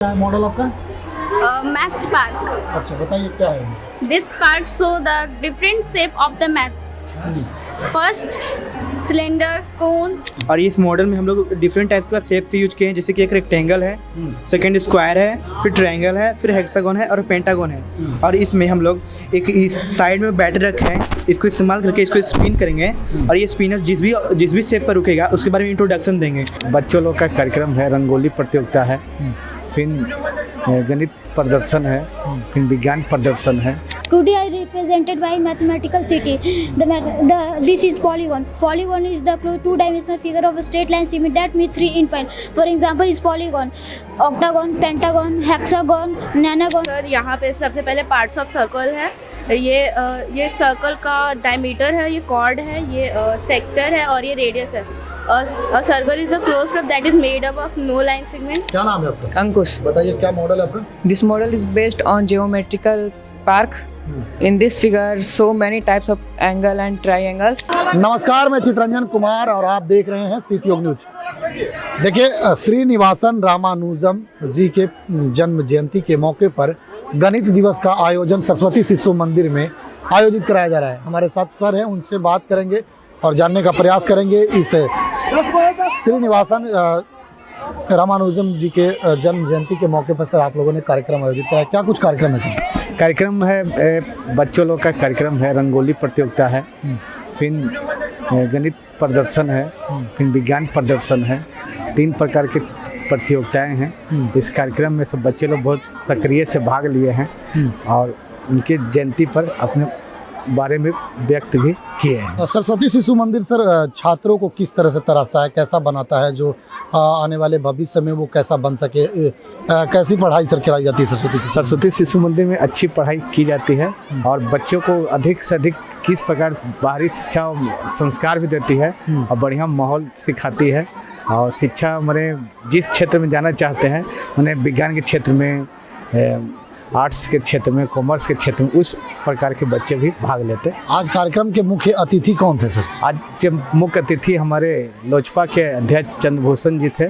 क्या है मॉडल आपका? Maths park. अच्छा बताइए क्या है? This park show the different shape of the maths. First, cylinder, cone. और इस मॉडल में हम लोग डिफरेंट टाइप्स का शेप से यूज किए हैं, जैसे कि एक रेक्टेंगल है, सेकंड स्क्वायर है, फिर ट्रायंगल है, फिर हेक्सागोन है और पेंटागोन है। और इसमें हम लोग एक इस साइड में बैटर रखे हैं, इसको इस्तेमाल करके इसको स्पिन करेंगे और ये स्पिनर जिस भी शेप पर रुकेगा उसके बारे में इंट्रोडक्शन देंगे। बच्चों लोग का कार्यक्रम है, रंगोली प्रतियोगिता है, फिर गणित प्रदर्शन है, फिर विज्ञान प्रदर्शन है। Today I represented by mathematical city. This is polygon. Polygon is the two-dimensional figure of a straight line symmetric with 3 endpoints. For example, is polygon, octagon, pentagon, hexagon, nanogon. Sir यहाँ पे सबसे पहले पार्ट्स ऑफ सर्कल है। ये circle का diameter है, ये cord है, ये सेक्टर है और ये रेडियस है। A circle is a closed curve that is made up of no line segment. क्या नाम है आपका? Ankush. बताइए क्या मॉडल है आपका? This model is based on geometrical park. In this figure, so many types of angle and triangles. नमस्कार, मैं चित्रंजन कुमार और आप देख रहे हैं सीतियोग न्यूज। देखिए, श्रीनिवासन रामानुजम जी के जन्म जयंती के मौके पर गणित दिवस का आयोजन सरस्वती शिशु मंदिर में आयोजित कराया जा रहा है। हमारे साथ सर हैं, उनसे बात करेंगे और जानने का प्रयास करेंगे इस श्रीनिवासन रामानुजम जी के जन्म जयंती के मौके पर। सर, आप लोगों ने कार्यक्रम आयोजित कराया, क्या कुछ कार्यक्रम है सर? कार्यक्रम है, बच्चों लोग का कार्यक्रम है, रंगोली प्रतियोगिता है, फिर गणित प्रदर्शन है, फिर विज्ञान प्रदर्शन है। 3 प्रकार की प्रतियोगिताएं हैं। इस कार्यक्रम में सब बच्चे लोग बहुत सक्रिय से भाग लिए हैं और उनके जयंती पर अपने बारे में व्यक्त भी किए हैं। सरस्वती शिशु मंदिर सर छात्रों को किस तरह से तराशता है, कैसा बनाता है जो आने वाले भविष्य में वो कैसा बन सके, कैसी पढ़ाई सर कराई जाती है सरस्वती शिशु मंदिर में? अच्छी पढ़ाई की जाती है और बच्चों को अधिक से अधिक किस प्रकार बाहरी शिक्षा और संस्कार भी देती है और बढ़िया माहौल सिखाती है। और शिक्षा हमारे जिस क्षेत्र में जाना चाहते हैं उन्हें विज्ञान के क्षेत्र में, आर्ट्स के क्षेत्र में, कॉमर्स के क्षेत्र में, उस प्रकार के बच्चे भी भाग लेते हैं। आज कार्यक्रम के मुख्य अतिथि कौन थे सर? आज के मुख्य अतिथि हमारे लोजपा के अध्यक्ष चंद्रभूषण जी थे।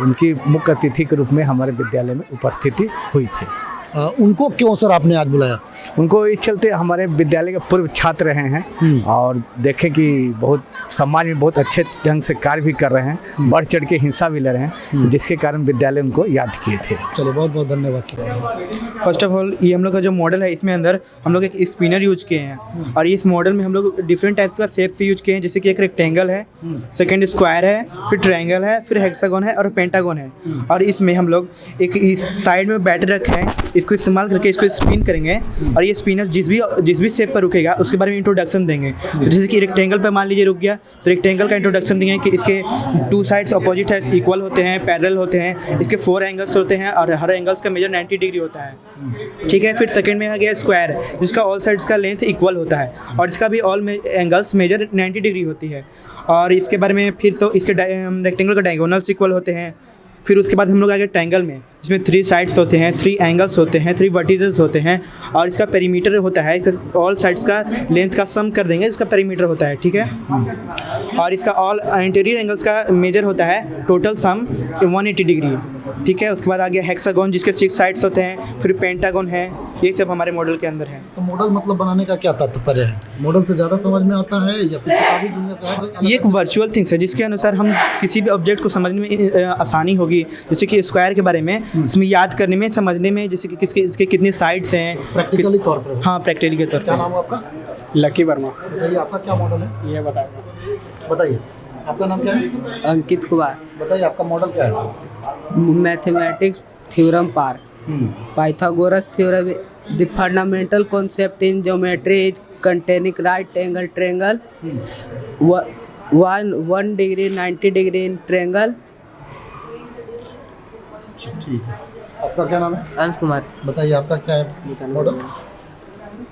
उनकी मुख्य अतिथि के रूप में हमारे विद्यालय में उपस्थिति हुई थी। उनको क्यों सर आपने आज बुलाया? उनको इस चलते हमारे विद्यालय के पूर्व छात्र रहे हैं और देखें कि बहुत समाज में बहुत अच्छे ढंग से कार्य भी कर रहे हैं, बढ़ चढ़ के हिस्सा भी ले रहे हैं, जिसके कारण विद्यालय उनको याद किए थे। चलो, बहुत बहुत धन्यवाद। फर्स्ट ऑफ ऑल, ये हम लोग का जो मॉडल है इसमें अंदर हम लोग एक स्पिनर यूज किए हैं और इस मॉडल में हम लोग डिफरेंट टाइप्स का शेप से यूज किए हैं, जैसे कि एक रेक्टेंगल है, सेकंड स्क्वायर है, फिर ट्रायंगल है, फिर हेक्सागोन है और पेंटागोन है। और इसमें हम लोग एक इस साइड में बैटर रखे हैं, इसको इस्तेमाल करके इसको स्पिन करेंगे और ये स्पिनर जिस भी शेप पर रुकेगा उसके बारे में इंट्रोडक्शन देंगे। तो जैसे कि रेक्टेंगल पर मान लीजिए रुक गया तो रेक्टेंगल का इंट्रोडक्शन देंगे कि इसके 2 साइड्स अपोजिट साइड्स इक्वल होते हैं, पैरेलल होते हैं, इसके 4 एंगल्स होते हैं और हर एंगल्स का मेजर 90 डिग्री होता है। ठीक है। फिर सेकंड में आ गया स्क्वायर, जिसका ऑल साइड्स का लेंथ इक्वल होता है और इसका भी ऑल एंगल्स मेजर 90 डिग्री होती है। और इसके बारे में फिर तो इसके रेक्टेंगल का डायगोनल्स इक्वल होते हैं। फिर उसके बाद हम लोग आ गए ट्रायंगल में, जिसमें 3 साइड्स होते हैं, 3 एंगल्स होते हैं, 3 वर्टिसेस होते हैं और इसका पेरीमीटर होता है, ऑल साइड्स का लेंथ का सम कर देंगे, इसका पेरीमीटर होता है। ठीक है। और इसका ऑल इंटीरियर एंगल्स का मेजर होता है टोटल सम 180 डिग्री। ठीक है। उसके बाद आ गया हेक्सागोन, जिसके 6 साइड्स होते हैं, फिर पेंटागोन है। ये सब हमारे मॉडल के अंदर है। तो मॉडल मतलब बनाने का क्या तात्पर्य है? मॉडल से ज़्यादा समझ में आता है या फिर किताबी दुनिया से? ये एक वर्चुअल थिंग्स है जिसके अनुसार हम किसी भी ऑब्जेक्ट को समझने में आसानी होगी। जैसे कि स्क्वायर के बारे में, इसमें याद करने में, समझने में, जैसे कि इसके कितने साइड्स हैं प्रैक्टिकली तौर पर। हाँ, प्रैक्टिकली के तौर पर। क्या नाम है आपका? लकी वर्मा। बताइए आपका क्या मॉडल है? ये बताइए। बताइए आपका नाम क्या है? अंकित कुमार। बताइए आपका मॉडल क्या है? Mathematics theorem park. Pythagoras theorem, the fundamental concept in geometry is containing right angle triangle, 1 degree 90 degree in triangle. ठीक है। आपका क्या नाम है? अंश कुमार। बताइए आपका क्या है मॉडल?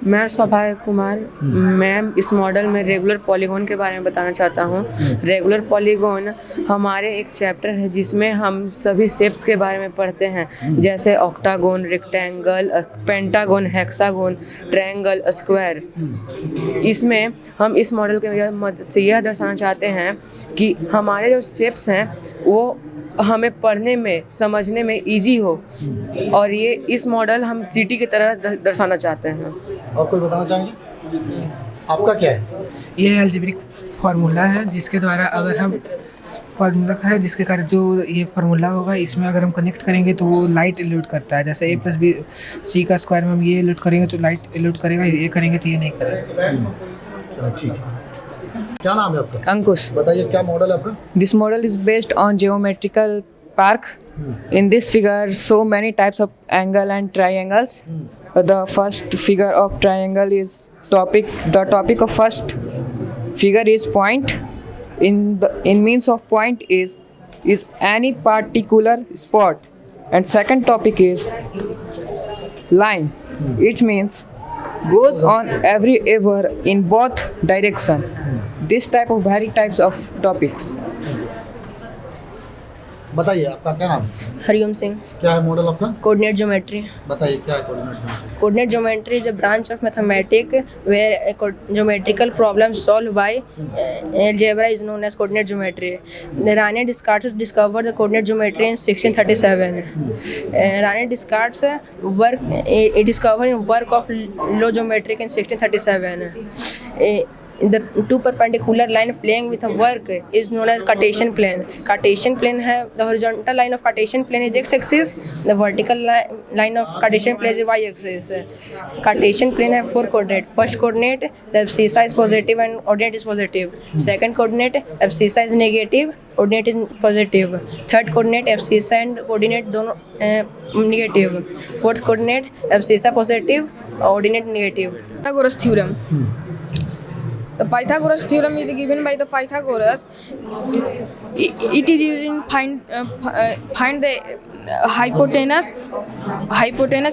मैं सौभाग्य कुमार मैम इस मॉडल में रेगुलर पॉलीगॉन के बारे में बताना चाहता हूँ। रेगुलर पॉलीगॉन हमारे एक चैप्टर है जिसमें हम सभी शेप्स के बारे में पढ़ते हैं, जैसे octagon, rectangle, pentagon, hexagon, triangle, square. इसमें हम इस मॉडल के मदद से यह दर्शाना चाहते हैं कि हमारे जो शेप्स हैं वो हमें पढ़ने में, समझने में इजी हो, और ये इस मॉडल हम सिटी की तरह दर्शाना चाहते हैं। और कोई बताना चाहेंगे? आपका क्या है? ये अलजेब्रिक फार्मूला है जिसके द्वारा अगर हम फार्मूला है जिसके कारण जो ये फार्मूला होगा इसमें अगर हम कनेक्ट करेंगे तो वो लाइट एल्यूट करता है। जैसे a+b c का स्क्वायर में हम ये एल्यूट करेंगे तो लाइट एल्यूट करेगा, ये करेंगे तो ये नहीं करेगा। चलो ठीक है। क्या नाम है आपका? अंकुश। बताइए क्या मॉडल है आपका? This model is based on geometrical park. In this figure, so many types of angle and triangles. The first figure of triangle is topic. The topic of first figure is point. In means of point is any particular spot. And second topic is line. It means goes on everywhere in both direction. This type of very types of topics. बताइए आपका क्या नाम? हरिओम सिंह। क्या है model आपका? Coordinate geometry. बताइए क्या है coordinate? Coordinate geometry is a branch of mathematics where a geometrical problem solved by algebra is known as coordinate geometry. Rene Descartes discovered the coordinate geometry in 1637. Rene Descartes discovered work of low geometry in 1637. The two perpendicular line playing with a work is known as Cartesian plane. Cartesian plane have the horizontal line of Cartesian plane is x-axis, the vertical line of Cartesian plane is y-axis. Cartesian plane have four coordinates. First coordinate, the abscissa is positive and ordinate is positive. Second coordinate, abscissa is negative, ordinate is positive. Third coordinate, abscissa and coordinate दोनों negative. Fourth coordinate, abscissa positive, ordinate negative. Pythagoras theorem. The Pythagoras theorem is given by the Pythagoras. It is used in find the hypotenuse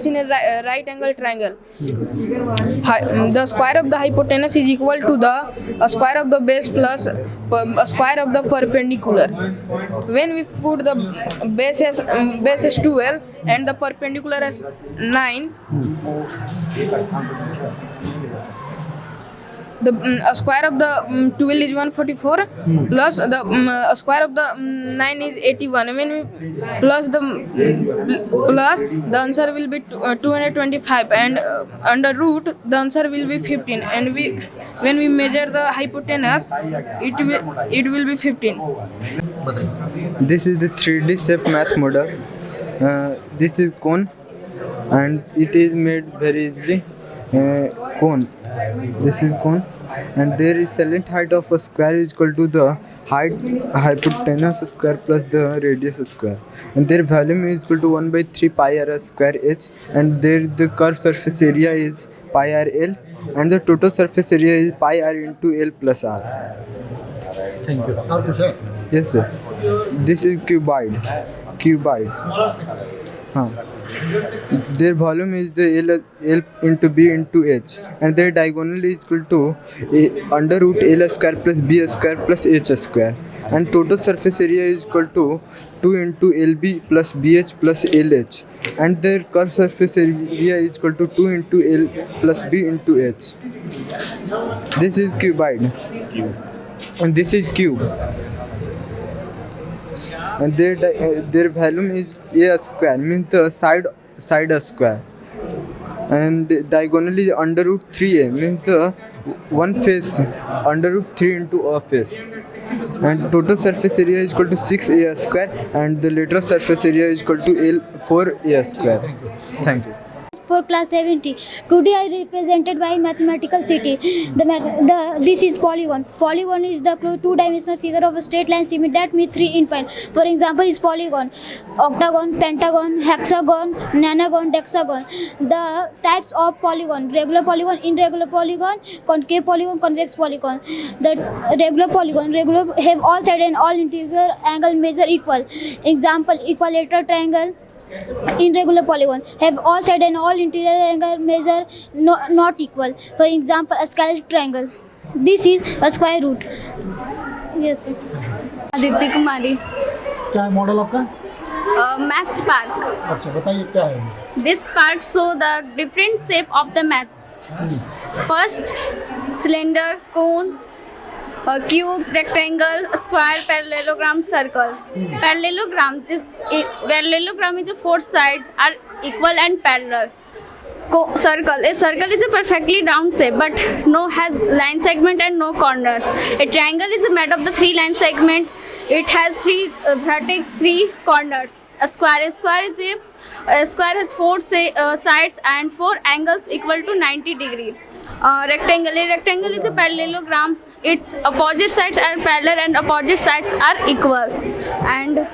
in a right angle triangle. The square of the hypotenuse is equal to the square of the base plus a square of the perpendicular. When we put the base as 12 and the perpendicular as 9, the square of the 12 is 144 plus the square of the 9 is 81. When we plus the answer will be 225, and under root the answer will be 15, and when we measure the hypotenuse it will be 15. This is the 3D shape math model. This is cone, and it is made very easily. Cone. This is cone, and there is salient height of a square is equal to the height hypotenuse square plus the radius square, and their volume is equal to 1/3 pi r square h, and there the curved surface area is pi r l, and the total surface area is pi r into l plus r. Thank you. और कुछ है? Yes sir. This is cuboid. हाँ. Their volume is the L into B into H, and their diagonal is equal to under root L square plus B square plus H square, and total surface area is equal to 2 into LB plus BH plus LH, and their curved surface area is equal to 2 into L plus B into H. This is cuboid, and this is cube, and their volume is a square, means the side a square, and diagonally under root 3a, means the one face under root 3 into a face, and total surface area is equal to 6a square, and the lateral surface area is equal to L 4a square. Thank you. For class 70, today I represented by mathematical city. This is polygon. Polygon is the two-dimensional figure of a straight line symmetry that meets 3 in point. For example, is polygon, octagon, pentagon, hexagon, nonagon, decagon. The types of polygon: regular polygon, irregular polygon, concave polygon, convex polygon. The regular polygon have all side and all interior angle measure equal. Example: equilateral triangle, irregular polygon have all side and all interior angle measure not equal. For example, a scallop triangle. This is a square root. Yes, sir. Aditya कुमारी, क्या है model आपका? Maths park. अच्छा बताइए क्या है? This part show the different shape of the maths. First, cylinder, cone, cube, rectangle, square, parallelogram, circle. Parallelogram is four sides are equal and parallel. Circle. A circle is a perfectly round shape but has line segment and no corners. A triangle is made of the three line segment. It has three vertex, three corners. A square has four sides and four angles equal to 90 degree. Rectangle is a parallelogram. Its opposite sides are parallel and opposite sides are equal. And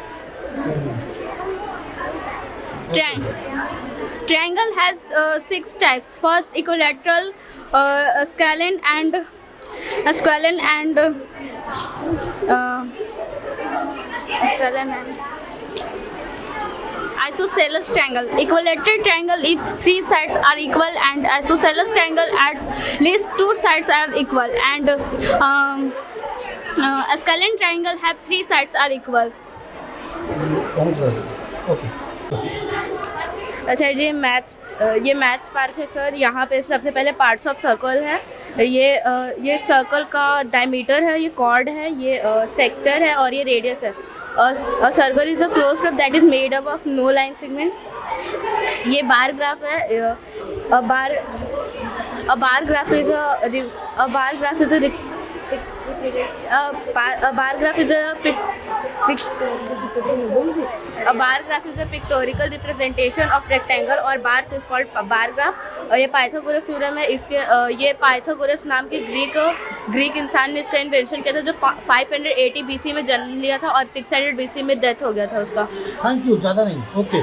triangle has 6 types. First, equilateral, scalene and isosceles triangle. Equilateral triangle if 3 sides are equal, and isosceles triangle at least 2 sides are equal, and a scalene triangle have 3 sides are equal. Okay. अच्छा, ये maths park है sir. यहाँ पे सबसे पहले parts of circle है. ये circle का डायमीटर है, ये कॉर्ड है, ये सेक्टर है और ये रेडियस है. Circle is a close graph that is made up of no line segment. ये बार ग्राफ है. A bar graph is a pictorial representation of rectangle और bars is called bar graph. और ये Pythagoras theorem है. ये Pythagoras नाम के Greek इंसान ने इसका इन्वेंशन किया था, जो 580 BC में जन्म लिया था और 600 BC में डेथ हो गया था उसका. Thank you. ज़्यादा नहीं. ओके.